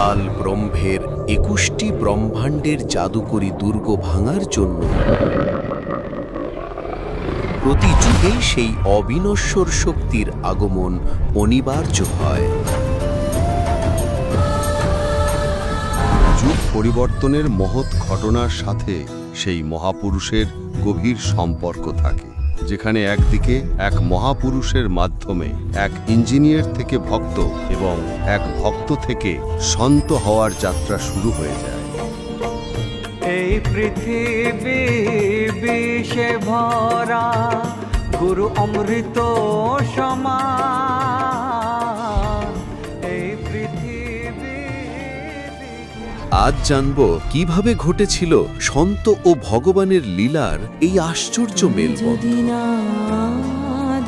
কাল ব্রহ্মের 21টি ব্রহ্মাণ্ডের জাদুকরী দুর্গ ভাঙার জন্য প্রতি যুগেই সেই অবিনশ্বর শক্তির আগমন অনিবার্য হয়। যুগ পরিবর্তনের মহৎ ঘটনার সাথে সেই মহাপুরুষের গভীর সম্পর্ক থাকে, যেখানে একদিকে এক মহাপুরুষের মাধ্যমে এক ইঞ্জিনিয়ার থেকে ভক্ত এবং এক ভক্ত থেকে সন্ত হওয়ার যাত্রা শুরু হয়ে যায়। এই পৃথিবী বিষে ভরা, গুরু অমৃত সমান। এই পৃথিবী আজ জানব কিভাবে ঘটেছিল সন্ত ও ভগবানের লীলার এই আশ্চর্য মেলবন্ধন।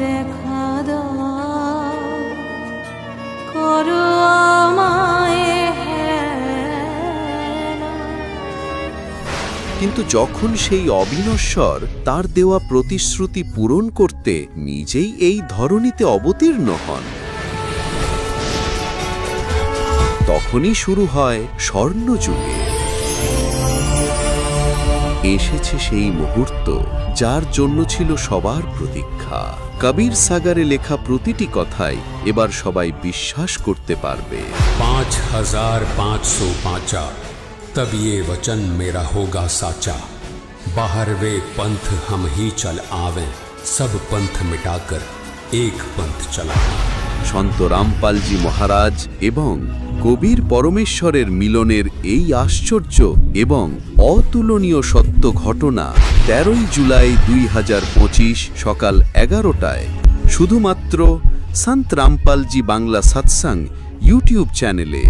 দেখা দাও, করো আমায় হেলা। কিন্তু যখন সেই অবিনশ্বর তার দেওয়া প্রতিশ্রুতি পূরণ করতে নিজেই এই ধরনীতে অবতীর্ণ হন, তখনই শুরু হয় স্বর্ণযুগে। এসেছে সেই মুহূর্ত যার জন্য ছিল সবার প্রতীক্ষা। কবির সাগরে লেখা প্রতিটি কথাই এবার সবাই বিশ্বাস করতে পারবে। 5505 तब ये वचन मेरा होगा साचा। बाहर वे पंथ हम ही चल आवे, सब पंथ मिटाकर एक पंथ चला। সন্ত রামপালজি মহারাজ এবং কবির পরমেশ্বরের মিলনের এই আশ্চর্য এবং অতুলনীয় সত্য ঘটনা 13 জুলাই 2025 সকাল 11টায় শুধুমাত্র সন্ত রামপালজি বাংলা সৎসঙ্গ ইউটিউব চ্যানেলে।